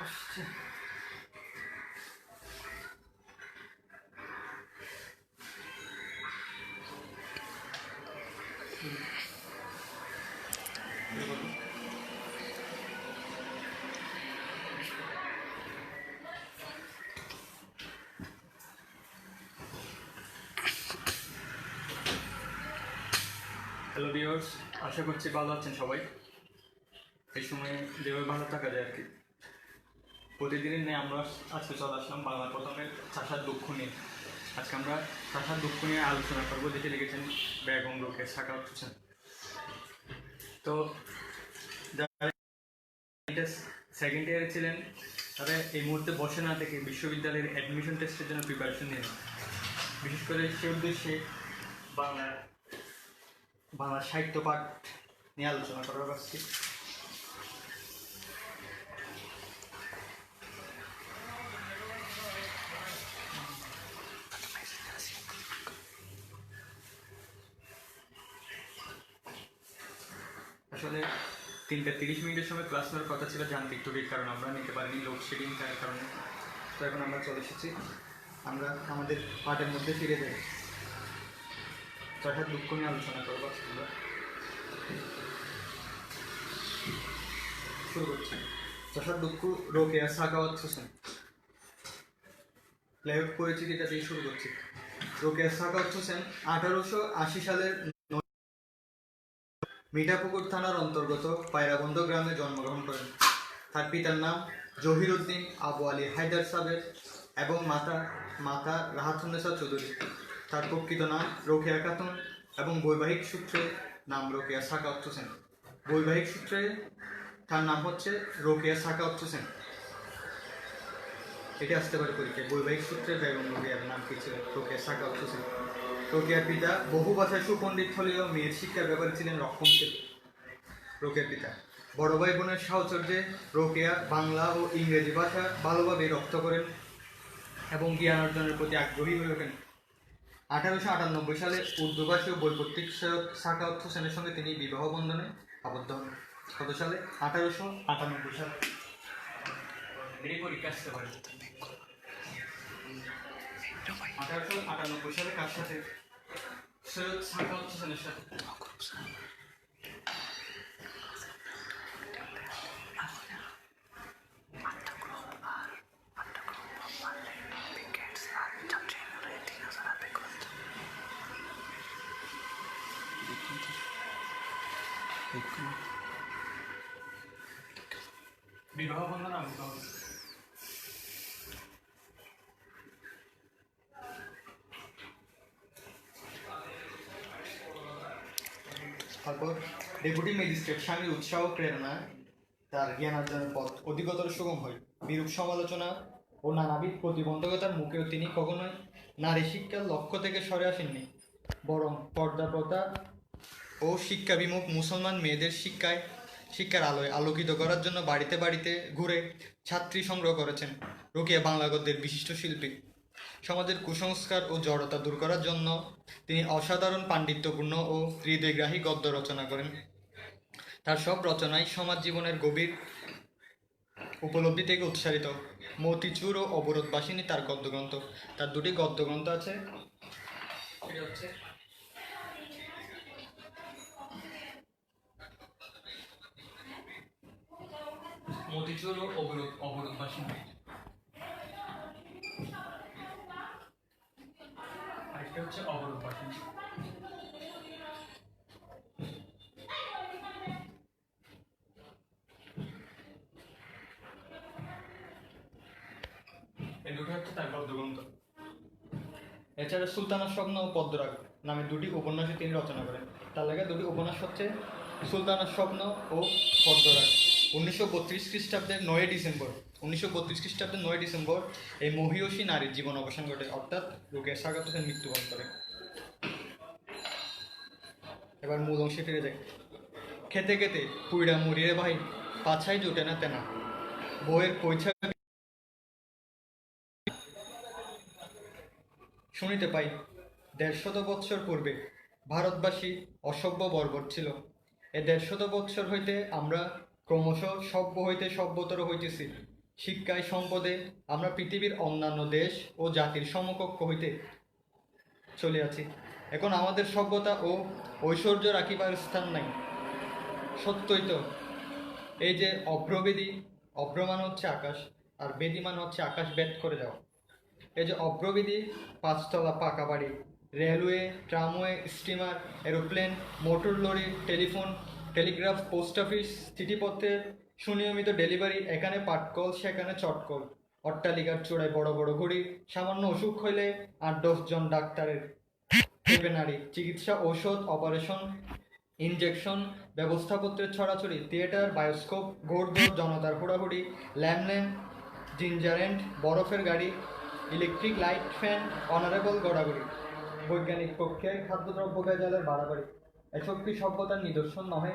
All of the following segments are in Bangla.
আসছে। হ্যালো ভিউয়ার্স, আশা করছি ভালো আছেন সবাই। এই সময়ে যেভাবে ভালো থাকা যায় আর কি। প্রতিদিনের নিয়ে আমরা আজকে চলে আসলাম বাংলা প্রথমের চাষার দুঃখ নিয়ে। আজকে আমরা চাষার দুঃখ নিয়ে আলোচনা করবো, যেটি লিখেছেন বেগম রোকেয়া সাখাওয়াত হোসেন। তো যারা সেকেন্ড ইয়ারে ছিলেন তারা এই মুহূর্তে বসে না থেকে বিশ্ববিদ্যালয়ের অ্যাডমিশন টেস্টের জন্য প্রিপারেশন নিলেন। বিশেষ করে সে উদ্দেশ্যে বাংলা সাহিত্য পাঠ নিয়ে আলোচনা করার আজকে। আসলে 3:30 সময় ক্লাস নেওয়ার কথা ছিল, যান্ত্রিক ত্রুটির কারণে আমরা নিতে পারিনি, লোডশেডিং থাকার কারণে। তো এখন আমরা চলে এসেছি, আমরা আমাদের পাঠের মধ্যে ফিরে যাই। চাষার দুঃখ নিয়ে আলোচনা করবো। আমরা শুরু করছি। চাষার দুঃখ, রোকেয়া সাখাওয়াত হোসেন। লেখক পরিচিতিটা দিয়ে শুরু করছি। রোকেয়া সাখাওয়াত হোসেন 1880 সালের মিঠাপুকুর থানার অন্তর্গত পায়রাবন্দ গ্রামে জন্মগ্রহণ করেন। তার পিতার নাম জহিরুদ্দিন আবু আলী হায়দার সাবের এবং মাতা রাহাতুন্নেসা চৌধুরী। তার প্রকৃত নাম রোকেয়া খাতুন এবং বৈবাহিক সূত্রে নাম রোকেয়া সাখাওয়াত হোসেন। বৈবাহিক সূত্রে তার নাম হচ্ছে রোকেয়া সাখাওয়াত হোসেন। এটি আসতে পারে পরীক্ষায়। বৈবাহিক সূত্রে বেগম রোকেয়ার নাম কি ছিল? রোকেয়া সাখাওয়াত হোসেন। রোকেয়ার পিতা বহু ভাষায় সুপণ্ডিত হলেও মেয়ের শিক্ষার ব্যাপারে ছিলেন রক্ষণশীল। রোকেয়ার পিতা বড় ভাই বোনের সাহচর্যে রোকেয়া বাংলা ও ইংরেজি ভাষা ভালোভাবে রপ্ত করেন এবং জ্ঞান অর্জনের প্রতি আগ্রহী হয়ে ওঠেন। 1898 সালে উর্দু ভাষী ও বৈপত্রিক সাখাওয়াত হোসেনের সঙ্গে তিনি বিবাহ বন্ধনে আবদ্ধ হন। কত সালে? 1898 সালে। পরীক্ষা আসতে পারে। 1898 সালে কার সাথে? সৈয়দ সাখাওয়াত হোসেনের সাথে। বিবাহ বন্ধন আবদ্ধ হন। তারপর ডেপুটি ম্যাজিস্ট্রেট স্বামীর উৎসাহ প্রেরণা তার জ্ঞান অর্জনের পথ অধিকতর সুগম হয়। বিরূপ সমালোচনা ও নানাবিধ প্রতিবন্ধকতার মুখেও তিনি কখনোই নারী শিক্ষার লক্ষ্য থেকে সরে আসেননি, বরং পর্দা প্রথা ও শিক্ষাবিমুখ মুসলমান মেয়েদের শিক্ষার আলোয় আলোকিত করার জন্য বাড়িতে বাড়িতে ঘুরে ছাত্রী সংগ্রহ করেছেন। রোকেয়া বাংলা গদ্যের বিশিষ্ট শিল্পী। সমাজের কুসংস্কার ও জড়তা দূর করার জন্য তিনি অসাধারণ পাণ্ডিত্যপূর্ণ ও হৃদয়গ্রাহী গদ্য রচনা করেন। তার সব রচনাই সমাজ জীবনের গভীর উপলব্ধি থেকে উৎসারিত। মতিচুর ও অবরোধবাসিনী তার গদ্যগ্রন্থ। তার দুটি গদ্যগ্রন্থ আছে, সেটি হচ্ছে মতিচুর ও অবরোধবাসিনী। আরেকটা হচ্ছে অবরোধবাসিনী। এই দুটো হচ্ছে তার গদ্যগ্রন্থ। এছাড়া সুলতানার স্বপ্ন ও পদ্মরাগ নামে দুটি উপন্যাসে তিনি রচনা করেন। তার লেখা দুটি উপন্যাস হচ্ছে সুলতানার স্বপ্ন ও পদ্মরাগ। 1932 খ্রিস্টাব্দের 9 ডিসেম্বর 1932 খ্রিস্টাব্দের 9 ডিসেম্বর এই মহিয়সী নারীর জীবন অবসান ঘটে, অর্থাৎ রোকেয়া সাখাওয়াত হোসেন মৃত্যুবরণ করে। এবার মূল অংশে ফিরে যায়। খেতে খেতে পুইড়া মুড়িয়ে ভাই, পাছাই জোটে না তেনা, বইয়ের পৈছা শুনিতে পাই 150 বৎসর পূর্বে ভারতবাসী অসভ্য বর্বর ছিল। এ 150 বৎসর হইতে আমরা ক্রমশ সভ্য হইতে সভ্যতর হইতেছি। শিক্ষায়, সম্পদে আমরা পৃথিবীর অন্যান্য দেশ ও জাতির সমকক্ষ হইতে চলিয়াছি। এখন আমাদের সভ্যতা ও ঐশ্বর্য রাখিবার স্থান নাই। সত্যই তো, এই যে অভ্রবেদী, অভ্রমান হচ্ছে আকাশ, আর বেদীমান হচ্ছে আকাশ ভেদ করে যাওয়া। এই যে অভ্রবেদী, 5 তলা পাকা বাড়ি, railway, tramway, steamer, aeroplane, motor lorry, telephone, telegraph, post office, চিঠিপত্রের সুনিয়মিত ডেলিভারি, এখানে পাটকল সেখানে চটকল, অট্টালিকার চূড়ায় বড় বড় ঘড়ি, সামান্য অসুখ হইলে 8-10 জন ডাক্তারের নারী, চিকিৎসা, ঔষধ, অপারেশন, ইনজেকশন, ব্যবস্থাপত্রের ছড়াছড়ি, থিয়েটার, বায়োস্কোপ, ঘোড়দৌড়, জনতার হুড়াহুড়ি, ল্যাম্প, জিঞ্জারেন্ট, বরফের গাড়ি, ইলেকট্রিক লাইট, ফ্যান, অনারেবল গড়াগড়ি, বৈজ্ঞানিক পক্ষে খাদ্যদ্রব্য ভেজালের বাড়াবাড়ি। এসব কি সভ্যতার নিদর্শন নহে?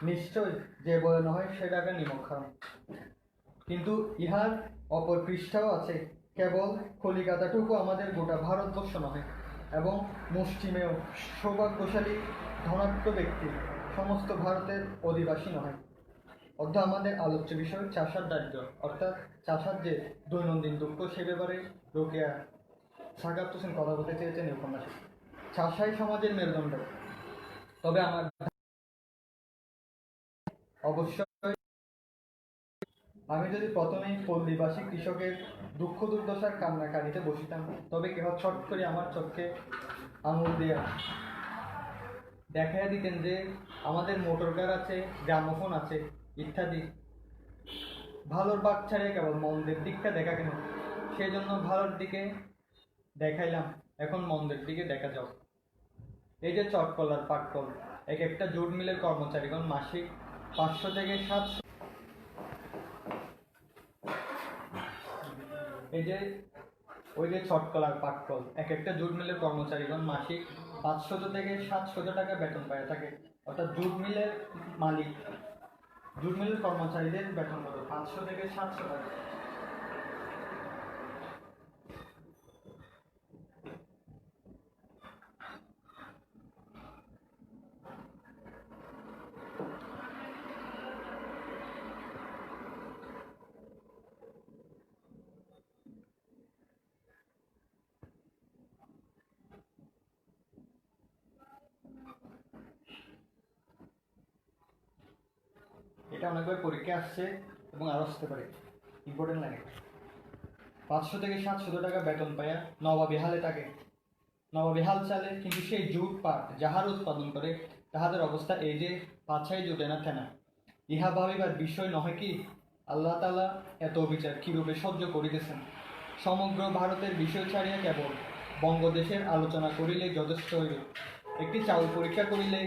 নিশ্চয়, যে বলে নয় সেটাকে নিমক খারাপ। কিন্তু ইহার অপর পৃষ্ঠাও আছে। কেবল কলিকাতাটুকু আমাদের গোটা ভারতবর্ষ নহে, এবং মুষ্টিমেয় সৌভাগ্যশালী ধনাঢ্য ব্যক্তি সমস্ত ভারতের অধিবাসী নহে। অর্ধ আমাদের আলোচ্য বিষয় চাষার দারিদ্র, অর্থাৎ চাষার যে দৈনন্দিন দুঃখ, সে ব্যাপারে রোকেয়া সাকাত হোসেন কথা বলতে চেয়েছেন এই উপন্যাসে। চাষাই সমাজের মেরুদণ্ড, তবে আমার অবশ্যই আমি যদি প্রথমেই পল্লীবাসী কৃষকের দুঃখ দুর্দশার কান্নাকারিতে বসিতাম, তবে কেহ ছট করে আমার চোখে আঙুল দিয়া দেখাইয়া দিতেন যে আমাদের মোটর কার আছে, গ্রামোফোন আছে ইত্যাদি। ভালোর বাক ছাড়িয়ে কেবল মন্দের দিকটা দেখা কেন? সেই জন্য ভালোর দিকে দেখাইলাম, এখন মন্দের দিকে দেখা যাও। এই যে চটকল আর পাটকল, এক একটা জুট মিলের কর্মচারীগণ মাসিক 500 থেকে 700, এই যে ওই যে চটকল আর পাটকল, এক একটা জুট মিলের কর্মচারীগণ মাসিক 500 থেকে 700 টাকা বেতন পায় থাকে। অর্থাৎ জুট মিলের মালিক, জুট মিলের কর্মচারীদের বেতন কত? 500 থেকে 700 টাকা। এটা অনেকবার পরীক্ষা আসছে এবং আরো আসতে পারে, ইম্পর্টেন্ট লাগে। 500 থেকে 700 টাকা বেতন পায়া নবাবী হালে থাকে, নবাবী হাল চালে, কিন্তু সেই জুট পাট যাহার উৎপাদন করে তাহাদের অবস্থা এই যে পাছাই জুটে না থেনা। ইহা ভাবিবার বিষয় নহে কি আল্লাহ তাআলা এত অবিচার কিরূপে সহ্য করিতেছেন? সমগ্র ভারতের বিষয় ছাড়িয়া কেবল বঙ্গদেশের আলোচনা করিলেই যথেষ্ট হইবে। একটি চাউল পরীক্ষা করিলে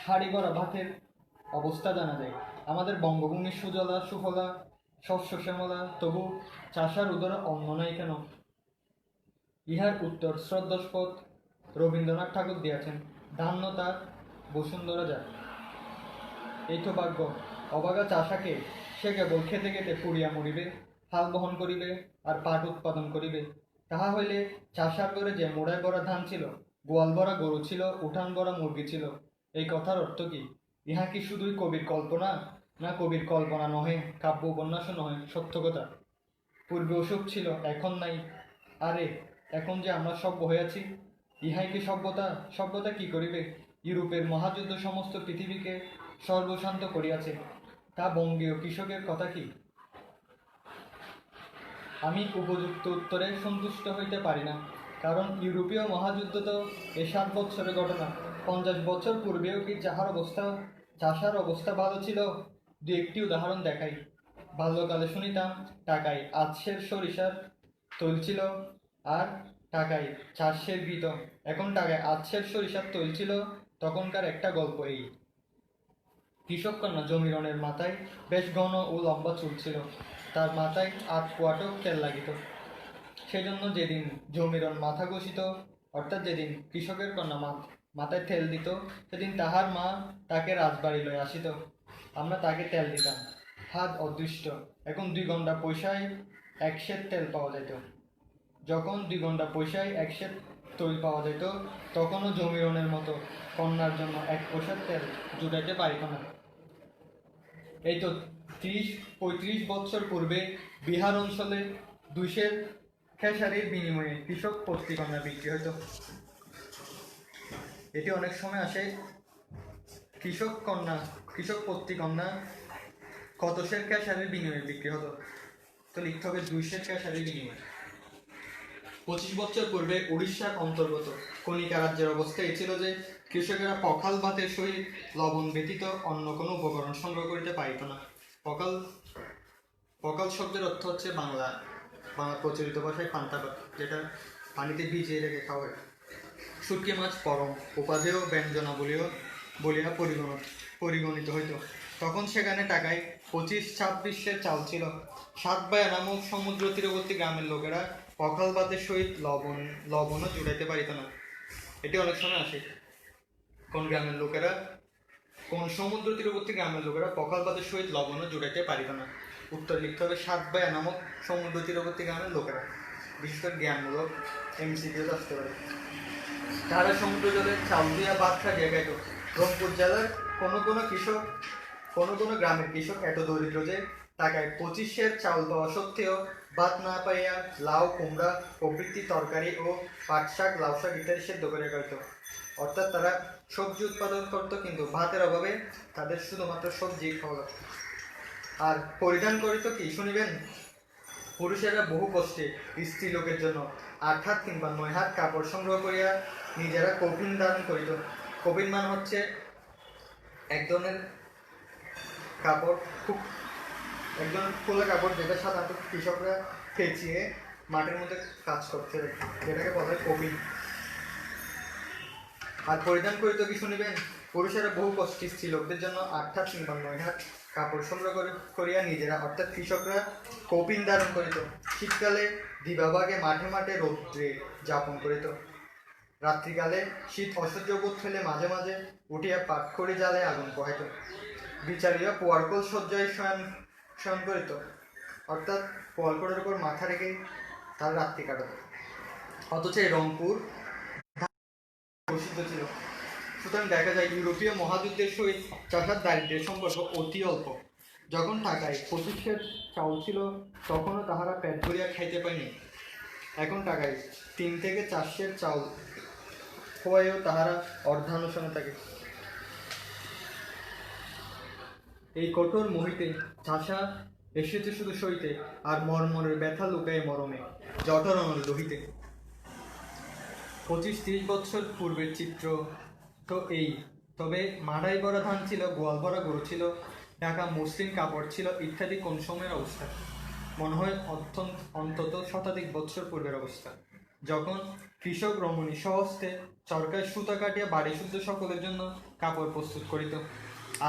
হাড়ি ভরা ভাতের অবস্থা জানা যায়। আমাদের বঙ্গভূমি সুজলা সুফলা শস্য শ্যামলা, তবু চাষার উদরে অন্ন নাই কেন? ইহার উত্তর শ্রদ্ধাস্পদ রবীন্দ্রনাথ ঠাকুর দিয়াছেন, ধান্য তার বসুন্ধরা যায়। এই তো ভাগ্য। অভাগা চাষাকে, সে কেবল খেতে খেতে পুড়িয়া মরিবে, হাল বহন করিবে আর পাট উৎপাদন করিবে। তাহা হইলে চাষার ঘরে যে মোড়ায় ভরা ধান ছিল, গোয়াল ভরা গরু ছিল, উঠান ভরা মুরগি ছিল, এই কথার অর্থ কি? ইহা কি শুধুই কবির কল্পনা? না, কবির কল্পনা নহে, কাব্য উপন্যাসও নহে, সত্য কথা। পূর্বে অসুখ ছিল, এখন নাই। আরে, এখন যে আমরা সভ্য হইয়াছি, ইহাই কি সভ্যতা? সভ্যতা কি করিবে? ইউরোপের মহাযুদ্ধ সমস্ত পৃথিবীকে সর্বশান্ত করিয়াছে, তা বঙ্গীয় কৃষকের কথা কি? আমি উপযুক্ত উত্তরে সন্তুষ্ট হইতে পারি না, কারণ ইউরোপীয় মহাযুদ্ধ তো 7 বৎসরের ঘটনা। 50 বছর পূর্বেও কি চাষার অবস্থা ভালো ছিল? দু একটি উদাহরণ দেখাই। বাল্যকালে শুনিতাম টাকায় আধসের সরিষার তৈল ছিল, আর টাকায় 4 সের ঘৃত। এখন টাকায় আধসের সরিষার তৈল ছিল। তখনকার একটা গল্প এই। কৃষক কন্যা জমিরনের মাথায় বেশ ঘন ও লম্বা চুল ছিল, তার মাথায় 8 কোয়াটক তেল লাগিত। সেজন্য যেদিন জমিরন মাথা ঘষিত, অর্থাৎ যেদিন কৃষকের কন্যা মাথায় তেল দিত, সেদিন তাহার মা তাকে রাজবাড়ি লয়ে আসিত। আমরা তাকে তেল দিতাম, হাত অদৃষ্ট। এখন 2 ঘন্টা পয়সায় 1 সের তেল পাওয়া যেত। যখন 2 ঘন্টা পয়সায় 1 সের তৈল পাওয়া যেত, তখনও জমিরনের মতো কন্যার জন্য 1 পয়সার তেল জুটাইতে পারিত না। এই তো 30-35 বছর পূর্বে বিহার অঞ্চলে 200 খেসারির বিনিময়ে কৃষক পত্রিকন্যা বিক্রি হতো। এটি অনেক সময় আসে কৃষক পত্রিকন্যা কত সের খেসারির বিনিময়ে বিক্রি হতো, তো লিখতে হবে 200 খেসারির বিনিময়ে। 25 বছর পূর্বে উড়িষ্যার অন্তর্গত কণিকা রাজ্যের অবস্থা এই ছিল যে কৃষকেরা পখাল ভাতের সহিত লবণ ব্যতীত অন্য কোনো উপকরণ সংগ্রহ করিতে পারিত না। পখাল শব্দের অর্থ হচ্ছে বাংলা প্রচলিত ভাষায় পান্তা ভাত, যেটা পানিতে ভিজিয়ে রেখে খাওয়া হয়। শুটকি মাছ পরম উপাদেয় ব্যঞ্জনা বলিয়া পরিগণিত হইত। তখন সেখানে টাকায় 25-26 সের চাল ছিল। সাতবায়া নামক সমুদ্র তীরবর্তী গ্রামের লোকেরা পখাল ভাতের সহিত লবণও জুড়াইতে পারিত না। এটি অনেক সময় আসে কোন সমুদ্র তীরবর্তী গ্রামের লোকেরা পখাল ভাতের সহিত লবণও জুড়াইতে পারিত না। উত্তর লিখতে হবে সাতবায়া নামক সমুদ্র তীরবর্তী গ্রামের লোকেরা। বিশেষ করে জ্ঞানমূলক MCQ আসতে পারে। তারা সমুদ্র জলে চাল দিয়া ভাত খাইয়া খাইত। রংপুর জেলার কোনো গ্রামের কৃষক এত দরিদ্র যে টাকায় 25 সের চাউল পাওয়া সত্ত্বেও ভাত না পাইয়া লাউ, কুমড়া প্রভৃতি তরকারি ও পাট শাক, লাউ শাক ইত্যাদি সেদ্ধ করে খাইত। অর্থাৎ তারা সবজি উৎপাদন করত, কিন্তু ভাতের অভাবে তাদের শুধুমাত্র সবজি খাওয়া লাগত। আর পরিধান করিত কি শুনিবেন? পুরুষেরা বহু কষ্টে স্ত্রী লোকের জন্য 8 হাত কিংবা 9 হাত কাপড় সংগ্রহ করিয়া নিজেরা কফিন ধারণ করিত। কফিন মানে হচ্ছে এক ধরনের কাপড়, এক ধরনের খোলা কাপড়, যেটা সাধারণত কৃষকরা পেঁচিয়ে মাটির মধ্যে কাজ করতে, যেটাকে বলা হয় কফিন। আর পরিধান করিত কি শুনিবেন? পুরুষেরা বহু কষ্টে স্ত্রী লোকদের জন্য 8 হাত কিংবা 9 হাত কাপড় সংগ্রহ করিয়া নিজেরা অর্থাৎ কৃষকরা কৌপিন ধারণ করিত। শীতকালে দিবাভাগে মাঠে মাঠে রৌদ্রে যাপন করিত। রাত্রিকালে শীত অসহ্য বোধ হলে মাঝে মাঝে উঠিয়া পাটখড়ি জালে আগুন পোহাইত। বিচারীরা পোয়ারকোল শয্যায় শয়ন করিত, অর্থাৎ পোয়ারকোলের উপর মাথা রেখে তার রাত্রি কাটাত। অথচ এই রংপুর প্রসিদ্ধ ছিল। সুতরাং দেখা যায় ইউরোপীয় মহাযুদ্ধের সহিত চাষার দারিদ্র্যের সম্পর্ক অতি অল্প। যখন টাকায় 25 সের চাউল ছিল, তখনও তাহারা পেট ভরিয়া খাইতে পায়নি। এখন টাকায় 3 থেকে 4 সের চাউল হওয়ায়ও তাহারা অর্ধানুশনে থাকে। এই কঠোর মোহিতে চাষা এসেছে শুধু সইতে, আর মর্মরের ব্যথা লুকায় মরমে, জঠর অনল লোহিতে। 25-30 বছর পূর্বের চিত্র তো এই। তবে মাড়াই ভরা ধান ছিল, গোয়াল ভরা গরু ছিল, ঢাকা মসৃণ কাপড় ছিল ইত্যাদি কোন সময়ের অবস্থা? মনে হয় অন্তত শতাধিক বৎসর পূর্বের অবস্থা, যখন কৃষক রমণী স্বহস্তে চরকায় সুতা কাটিয়া বাড়ি শুদ্ধ সকলের জন্য কাপড় প্রস্তুত করিত।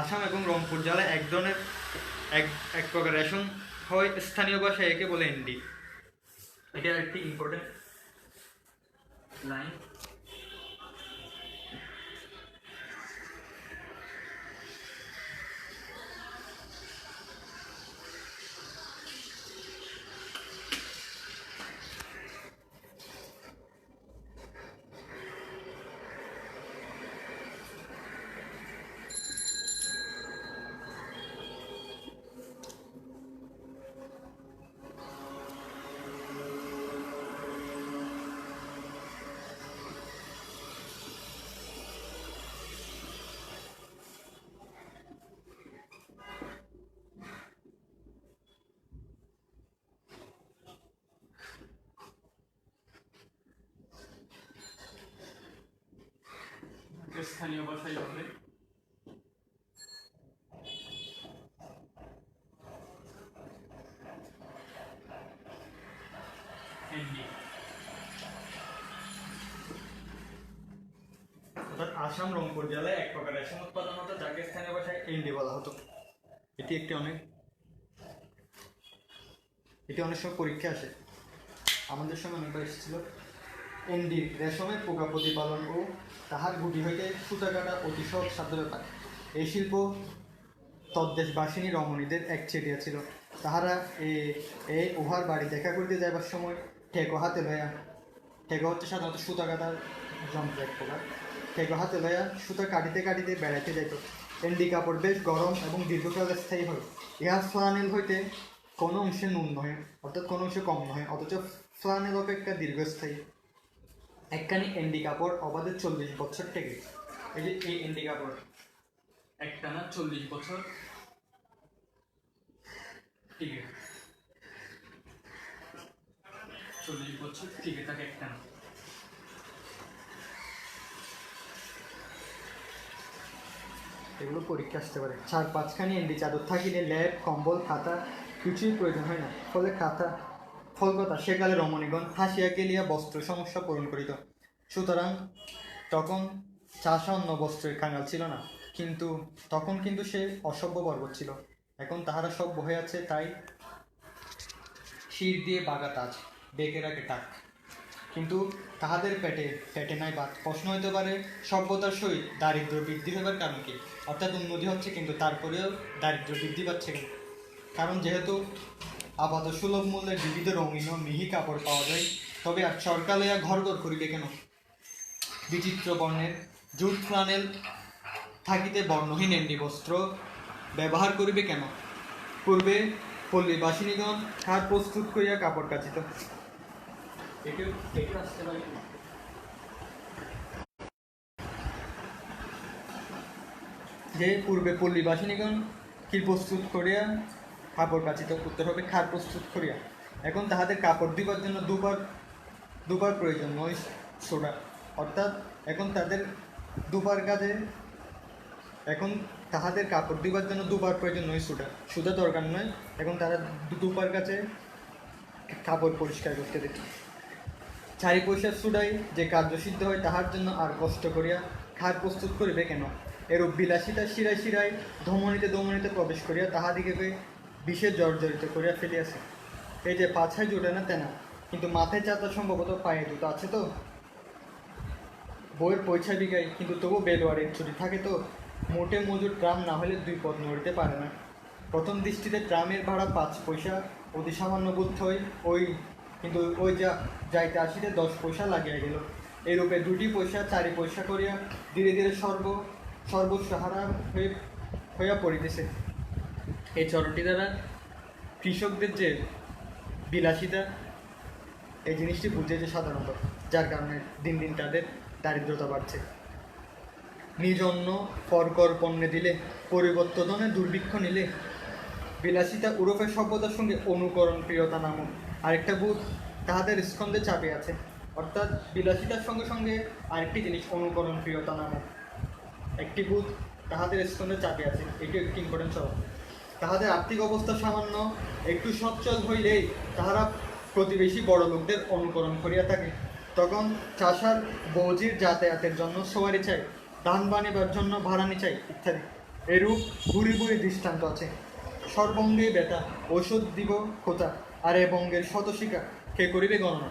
আসাম এবং রংপুর জেলায় এক প্রকার রেশন হয়, স্থানীয় ভাষায় একে বলে এন্ডি। এটা একটি ইম্পর্টেন্ট লাইন। স্থানীয় ভাষায় হবে আসাম রংপুর জেলায় এক প্রকার রেশম উৎপাদন হতো, যাকে স্থানীয় ভাষায় এন্ডি বলা হতো। এটি অনেক সময় পরীক্ষা আসে, আমাদের সময় অনেকবার এসেছিল। এন্ডি রেশমের পোকা প্রতিপালন ও তাহার গুটি হইতে সুতা কাটা অতি সহজ সাধ্য ব্যাপার। এই শিল্প তদ্দেশবাসিনী রমণীদের একচেটিয়া ছিল। তাহারা উহার বাড়ি দেখা করিতে যাইবার সময় ঠেকো হাতে লইয়া, ঠেকো হচ্ছে সাধারণত সুতা কাটার যন্ত্র এক প্রকার, ঠেকো হাতে লইয়া সুতা কাটিতে কাটিতে বেড়াইতে যাইত। এন্ডি কাপড় বেশ গরম এবং দীর্ঘকাল স্থায়ী হয়। ইহা ফ্লানেল হইতে কোনো অংশে নুন নহে, অর্থাৎ কোনো অংশে কম নহে, অথচ ফ্লানেল অপেক্ষা দীর্ঘস্থায়ী। একখানি এন্ডি কাপড় অবাধে 40 বছর টেকে। এই যে এই এন্ডি কাপড় একটানা 40 বছর টিকে, 40 বছর টিকে থাকে একটানা। এগুলো পরীক্ষা আসতে পারে। 4-5খানি এন্ডি চাদর থাকিলে ল্যাব, কম্বল, খাতা কিছুই প্রয়োজন হয় না। ফলকথা সেকালে রমণীগণ হাসিয়া খেলিয়া বস্ত্র সমস্যা পূরণ করিত। সুতরাং তখন চাষা অন্য বস্ত্রের কাঙাল ছিল না, কিন্তু তখন কিন্তু সে অসভ্য পর্বত ছিল। এখন তাহারা সভ্য হয়ে আছে, তাই শির দিয়ে বাগা তাজ, বেঁকে রাখে টাক, কিন্তু তাহাদের পেটে নাই ভাত। প্রশ্ন হইতে পারে, সভ্যতার সহিত দারিদ্র্য বৃদ্ধি হইবার কারণ কি? অর্থাৎ উন্নতি হচ্ছে কিন্তু তারপরেও দারিদ্র্য বৃদ্ধি পাচ্ছে কেন? কারণ যেহেতু আপাত সুলভ মূল্যে বিবিধ রঙিন মিহি কাপড় পাওয়া যায়, তবে আর সরকার লইয়া ঘর করিবে কেন? বিচিত্র বর্ণের জুট ফ্লানেল থাকিতে বর্ণহীন এন্ডি বস্ত্র ব্যবহার করিবে কেন? পূর্বে পল্লীবাসিনীগণ খাট প্রস্তুত করিয়া কাপড় কাচিত। যে পূর্বে পল্লীবাসিনীগণ কি প্রস্তুত করিয়া কাপড় কাচিত? উত্তর হবে খাট প্রস্তুত করিয়া। এখন তাহাদের কাপড় দিবার জন্য দুবার প্রয়োজন নয় সোডা, অর্থাৎ এখন তাদের কাপড় দিবার জন্য দুবার প্রয়োজন নয় সুদা দরকার নয়। এখন তারা দুবার কাছে কাপড় পরিষ্কার করতে দিত। 4 পয়সার সুডাই যে কার্যসিদ্ধ হয়, তাহার জন্য আর কষ্ট করিয়া খাট প্রস্তুত করিবে কেন? এরূপ বিলাসিতা শিরায় শিরায় ধমনীতে প্রবেশ করিয়া তাহাদিকে বিষে জর্জরিত করিয়া ফেলিয়াছে। এই যে পাছায় জোটে না তেনা, কিন্তু মাথায় চাতা সম্ভবত পায়ে জুতো আছে তো। বইয়ের পয়সা বিঘায়, কিন্তু তবু বেলোয়ারের ছুটি থাকে তো। মোটে মজুর ট্রাম না হলে 2 পদ নড়িতে পারে না। প্রথম দৃষ্টিতে ট্রামের ভাড়া 5 পয়সা অতি সামান্য বোধ হয়, কিন্তু ওই যাইতে আসিতে 10 পয়সা লাগিয়া গেল। এইরূপে 2 পয়সা 4 পয়সা করিয়া ধীরে ধীরে সর্বসাহারা হইয়া পড়িতেছে। এই চরণটি দ্বারা কৃষকদের যে বিলাসিতা, এই জিনিসটি বুঝেছে সাধারণত, যার কারণে দিন দিন তাদের দারিদ্রতা বাড়ছে। নিজ অন্ন পরকর পণ্যে দিলে, পরিবর্তনে দুর্ভিক্ষ নিলে। বিলাসিতা উরফে সভ্যতার সঙ্গে অনুকরণ প্রিয়তা নামক আরেকটা বোধ তাহাদের স্কন্ধে চাপে আছে। অর্থাৎ বিলাসিতার সঙ্গে সঙ্গে আরেকটি জিনিস অনুকরণ প্রিয়তা নামক একটি বোধ তাহাদের স্কন্ধে চাপে আছে। এটি একটি ইম্পর্টেন্ট স্বভাব। তাহাদের আর্থিক অবস্থা সামান্য একটু সচ্ছল হইলেই তাহারা প্রতিবেশী বড় লোকদের অনুকরণ করিয়া থাকে। তখন চাষার বৌজির যাতায়াতের জন্য সোয়ারি চাই, ধান বানিবার জন্য ভাড়ানি চাই ইত্যাদি। এরূপ বুড়ি দৃষ্টান্ত আছে। সর্বঙ্গে ব্যথা, ঔষধ দিব কোথা, আর এ বঙ্গের শতশিকা কে করিবে গণনা?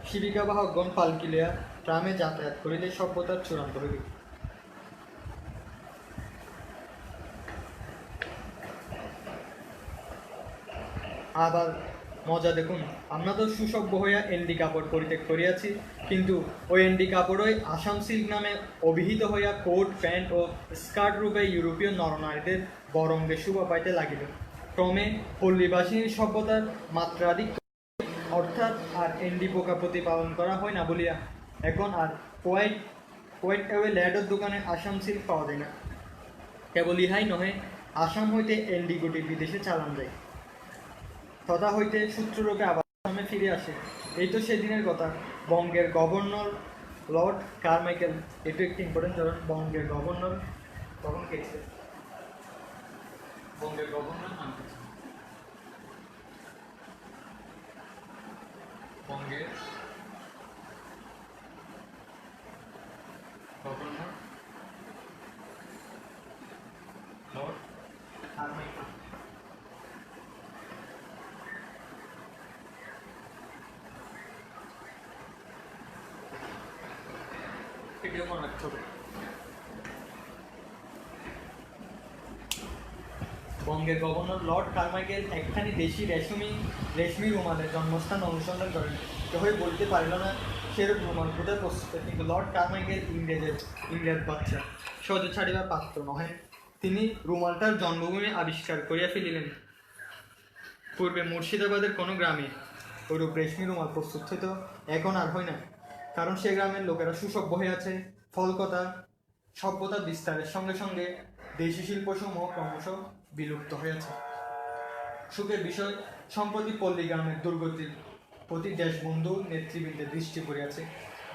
শিবিকাবাহকগণ পালকি লইয়া ট্রামে যাতায়াত করিলে সভ্যতার চূড়ান্ত হইবে। আবার মজা দেখুন, আমরা তো সুসভ্য হইয়া এন্ডি কাপড় পরিত্যাগ করিয়াছি, কিন্তু ওই এন্ডি কাপড়ই আসাম সিল্ক নামে অভিহিত হইয়া কোট, প্যান্ট ও স্কার্ট রূপে ইউরোপীয় নরনারীদের বরঙ্গে শোভা পাইতে লাগিল। ক্রমে পল্লীবাসিনীর সভ্যতার মাত্রাধিক, অর্থাৎ আর এন্ডি পোকা প্রতিপালন করা হয় না বলিয়া এখন আর হোয়াইট অ্যাওয়ে ল্যাডের দোকানে আসাম সিল্ক পাওয়া যায় না। কেবল ইহাই নহে, আসাম হইতে এন্ডি গোটি বিদেশে চালান যায়, তথা হইতে সূত্ররূপে আবার আসামে ফিরে আসে। এই তো সেদিনের কথা। বঙ্গের গভর্নর লর্ড কারমাইকেল, এটি একটি ইম্পর্টেন্ট ধরুন। বঙ্গের গভর্নর তখন কে ছিলেন? বঙ্গের গভর্নর নাম কি? বঙ্গের গভর্নর লর্ড কারমাইকেল। এটিও মনে রাখতে হবে। বঙ্গের গভর্নর লর্ড কারমাইকেল একখানি দেশি রেশমি রুমালের জন্মস্থান অনুসন্ধান করেন। কেহই বলতে পারিল না সেরূপ রুমাল বোধের প্রস্তুত, কিন্তু লর্ড কারমাইকেল ইংরেজ বাচ্চা সহজে ছাড়িবার পাত্র নহে। তিনি রুমালটার জন্মভূমি আবিষ্কার করিয়া ফেলিলেন। পূর্বে মুর্শিদাবাদের কোনো গ্রামে ওইরূপ রেশমি রুমাল প্রস্তুত হইত, এখন আর হয় না, কারণ সে গ্রামের লোকেরা সুসভ্য হয়ে আছে। ফলকতা সভ্যতা বিস্তারের সঙ্গে সঙ্গে দেশি শিল্পসমূহ ক্রমশ বিলুপ্ত হয়েছে। সুখের বিষয়, সম্প্রতি পল্লী গ্রামের দুর্গতির প্রতি দেশবন্ধু নেতৃবৃন্দের দৃষ্টি পড়িয়াছে।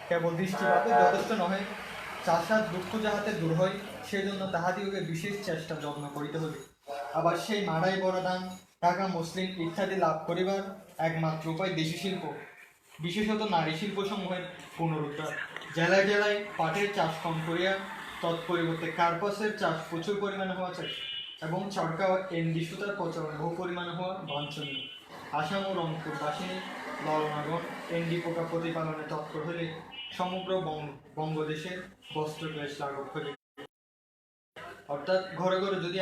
কেবল দৃষ্টিপাতে যথেষ্ট নহে, চাষার দুঃখ যাহাতে দূর হয়, সেজন্য তাহাদিগকে বিশেষ চেষ্টা যত্ন করিতে হবে। আবার সেই মাড়াই বড় ধান, টাকা, মসলিন ইত্যাদি লাভ করিবার একমাত্র উপায় দেশি শিল্প, বিশেষত নারী শিল্পসমূহের পুনরুদ্ধার। জেলায় জেলায় পাটের চাষ কম করিয়া তৎপরিবর্তে কার্পাসের চাষ প্রচুর পরিমাণে হওয়া চাই, এবং চরকা ও এন্ডি সুতার প্রচলন বহু পরিমাণে হওয়া বাঞ্ছনীয়। আসাম ও রংপুর বাসিনী ললনাগণ এন্ডি পোকা প্রতিপালনে তৎপর হলে সমগ্র বঙ্গদেশের বস্ত্রক্লেশ লাঘব হবে। অর্থাৎ ঘরে ঘরে যদি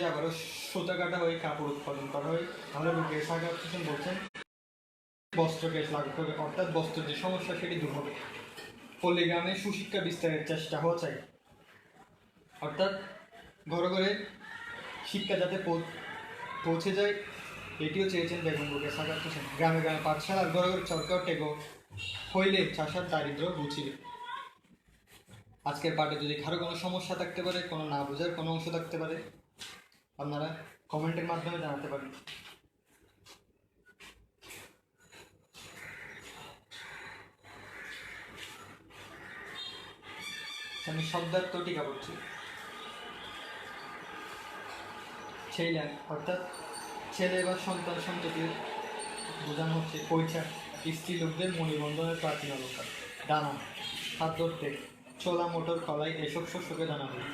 আবারও সুতা কাটা হয়ে কাপড় উৎপাদন করা হয়, তাহলে রোগের সাগর হোসেন বলছেন বস্ত্রক্লেশ লাঘব হবে, অর্থাৎ বস্ত্রের যে সমস্যা সেটি দূর হবে। পল্লী গ্রামে সুশিক্ষা বিস্তারের চেষ্টা হওয়া চাই, অর্থাৎ ঘরে ঘরে শিক্ষা যাতে পৌঁছে যায়, এটিও চেয়েছেন বেগম রোকেয়া সাখাওয়াত হোসেন। গ্রামে গ্রামে পাঠশালার ঘরে ঘরে চরকাও টেগো হইলে চাষার দারিদ্র ঘুচিবে। আজকের পাঠে যদি কারো কোনো সমস্যা থাকতে পারে, কোনো না বোঝার কোনো অংশ থাকতে পারে, আপনারা কমেন্টের মাধ্যমে জানাতে পারেন। আমি শব্দার্থ টিকা করছি। ছেলে অর্থাৎ ছেলে বা সন্তান সন্ততির বোঝানো হচ্ছে পৈঠা, স্ত্রী লোকদের মণিবন্ধনের প্রাচীন অলঙ্কার। দানা, খাদ্যর্থে ছোলা, মটর, কলাই এসব শস্যকে দানা হয়।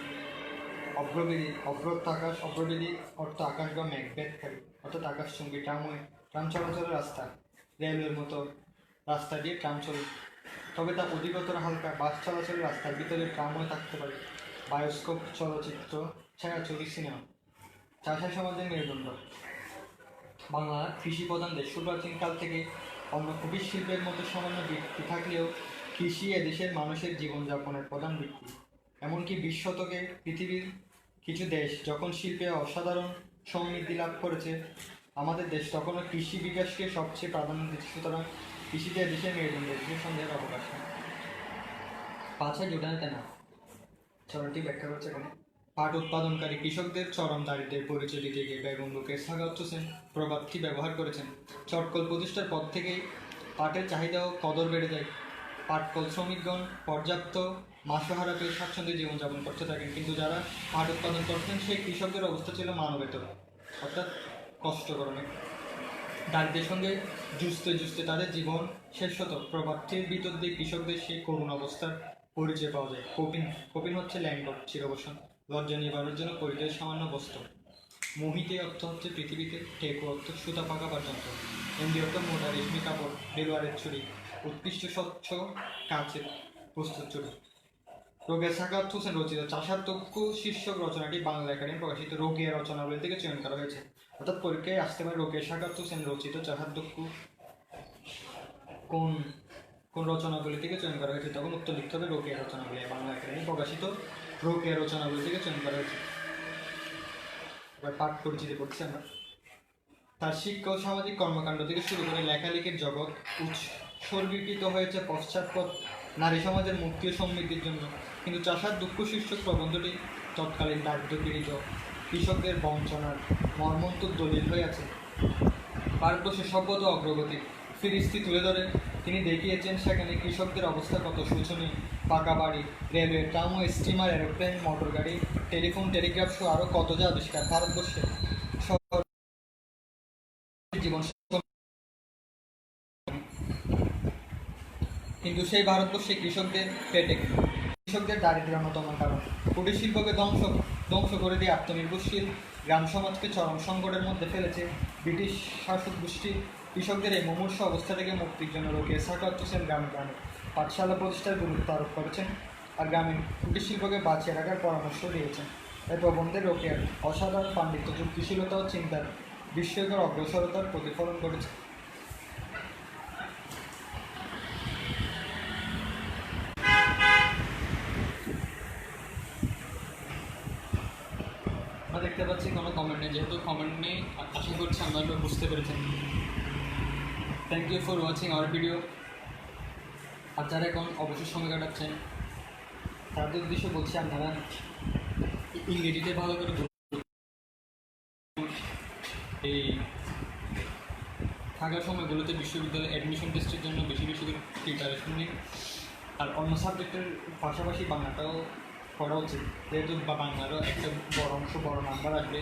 অগ্রবেদী, অগ্রত আকাশ, অগ্রবেদী অর্থ আকাশ বা মেঘ ব্যাখ্যারী, অর্থাৎ আকাশচুম্বী। ট্রামওয়ে, ট্রাম চলাচলের রাস্তা, রেলওয়ের মতো রাস্তা দিয়ে ট্রাম চলে, তবে তা অধিকতর হালকা। বাস চলাচলের রাস্তার ভিতরে ট্রামওয়ে থাকতে পারে। বায়োস্কোপ, চলচ্চিত্র, ছায়াছবি, সিনেমা। চাষা সমাজের মেরুদণ্ড। বাংলা কৃষি প্রধান দেশ। সুপ্রাচীন কাল থেকে অন্য কুটির শিল্পের মতো সামান্য বৃত্তি থাকলেও কৃষি এদেশের মানুষের জীবনযাপনের প্রধান বৃত্তি। এমনকি 20 শতকে পৃথিবীর কিছু দেশ যখন শিল্পে অসাধারণ সমৃদ্ধি লাভ করেছে, আমাদের দেশ তখনও কৃষি বিকাশকে সবচেয়ে প্রাধান্য দিচ্ছে। সুতরাং কৃষিতে দেশের মেরুদণ্ড, দেশের সন্দেহের অবকাশ নেই। পাঁচা জোটাতে না চরণটি ব্যাখ্যা করছে এখানে। পাট উৎপাদনকারী কৃষকদের চরম দারিদ্রের পরিচয় দিতে গিয়ে বেগম রোকেয়া সাখাওয়াত হোসেন প্রবাদটি ব্যবহার করেছেন। চটকল প্রতিষ্ঠার পর থেকেই পাটের চাহিদা ও কদর বেড়ে যায়। পাটকল শ্রমিকগণ পর্যাপ্ত মাসোহারা পেয়ে স্বাচ্ছন্দ্যে জীবনযাপন করতে থাকেন, কিন্তু যারা পাট উৎপাদন করতেন সেই কৃষকদের অবস্থা ছিল মানবেতর, অর্থাৎ কষ্টকর অনেক। দারিদ্রের সঙ্গে জুঝতে তাদের জীবন শেষ হতো। প্রবাদটির ভিতর দিয়ে কৃষকদের সেই করুণ অবস্থার পরিচয় পাওয়া যায়। কপিন হচ্ছে ল্যাঙ্গট, চিরবসন। লজ্জা নিবারণের জন্য পরিচয় সামান্য বস্ত্র। মোহিতে অর্থ হচ্ছে পৃথিবীতে। টেকো অর্থ সুতা পাকা পর্যন্ত। এমডি অর্থ মোটা রেশমি কাপড়, বেলোয়ারের ছুরি, উৎকৃষ্ট স্বচ্ছ কাচের প্রস্তুত ছুরি। রোকেয়া সাখাওয়াত হোসেন রচিত চাষার্থক্য শীর্ষক রচনাটি বাংলা একাডেমি প্রকাশিত রোকেয়া রচনাবলী থেকে চয়ন করা হয়েছে। অর্থাৎ পরীক্ষায় আসতে পারে রোকেয়া সাখাওয়াত হোসেন রচিত চাষার্থক্য কোন রচনাবলী থেকে চয়ন করা হয়েছে, তখন উত্তর লিখতে হবে রোকেয়া রচনাবলী। বাংলা একাডেমি প্রকাশিত রোকেয়া রচনাবলী থেকে চয়ন করা হয়েছে। এবার পাঠ পরিচিতি পড়ছি আমরা। তার শিক্ষা ও সামাজিক কর্মকাণ্ড থেকে শুরু করে লেখালেখির জগৎ উৎসর্গীকৃত হয়েছে পশ্চাৎপদ নারী সমাজের মুক্তি ও সমৃদ্ধির জন্য। কিন্তু চাষার দুঃখ শীর্ষক প্রবন্ধটি তৎকালীন দারিদ্র্যপীড়িত কৃষকদের বঞ্চনার মর্মন্তুদ দলিল হয়ে আছে। ভারতবর্ষের সভ্যতা অগ্রগতি ফিরিস্তি তুলে ধরে তিনি দেখিয়েছেন সেখানে কৃষকদের অবস্থা কত শোচনীয়। পাকা বাড়ি, railway, tramway, steamer, aeroplane, motor গাড়ি, টেলিফোন, টেলিগ্রাফ সহ আরও কত যা আবিষ্কার। ভারতবর্ষে জীবন, কিন্তু সেই ভারতবর্ষে কৃষকদের দারিদ্র্যের অন্যতম কারণ। কুটির শিল্পকে ধ্বংস করে দিয়ে আত্মনির্ভরশীল গ্রাম সমাজকে চরম সংকটের মধ্যে ফেলেছে ব্রিটিশ শাসক গোষ্ঠী। কৃষকদের এই মুমূর্ষু অবস্থা থেকে মুক্তির জন্য রোকেয়া সাখাওয়াত হোসেন গ্রামে গ্রামে পাঠশালা প্রতিষ্ঠার গুরুত্ব আরোপ করেছেন, আর গ্রামীণ কুটির শিল্পকে বাঁচিয়ে রাখার পরামর্শ দিয়েছেন। এই প্রবন্ধে রোকেয়ার অসাধারণ পাণ্ডিত্য, যুক্তিশীলতা ও চিন্তার বিস্ময়কর অগ্রসরতার প্রতিফলন ঘটেছে। আমরা দেখতে পাচ্ছি কোনো কমেন্ট নেই, যেহেতু কমেন্ট নেই আশা করছি আপনারা বুঝতে পেরেছেন। Thank you for watching our video. আর যারা এখন অবসর সময় কাটাচ্ছেন তাদের উদ্দেশ্যে বলছি, আপনারা ইংরেজিতে ভালো করে এই থাকার সময়গুলোতে বিশ্ববিদ্যালয়ে অ্যাডমিশন টেস্টের জন্য বেশি বেশি করে প্রিপারেশন নিন। আর অন্য সাবজেক্টের পাশাপাশি বাংলাটাও পড়া উচিত, যেহেতু বাংলারও একটা বড় অংশ বড় নাম্বার আসবে।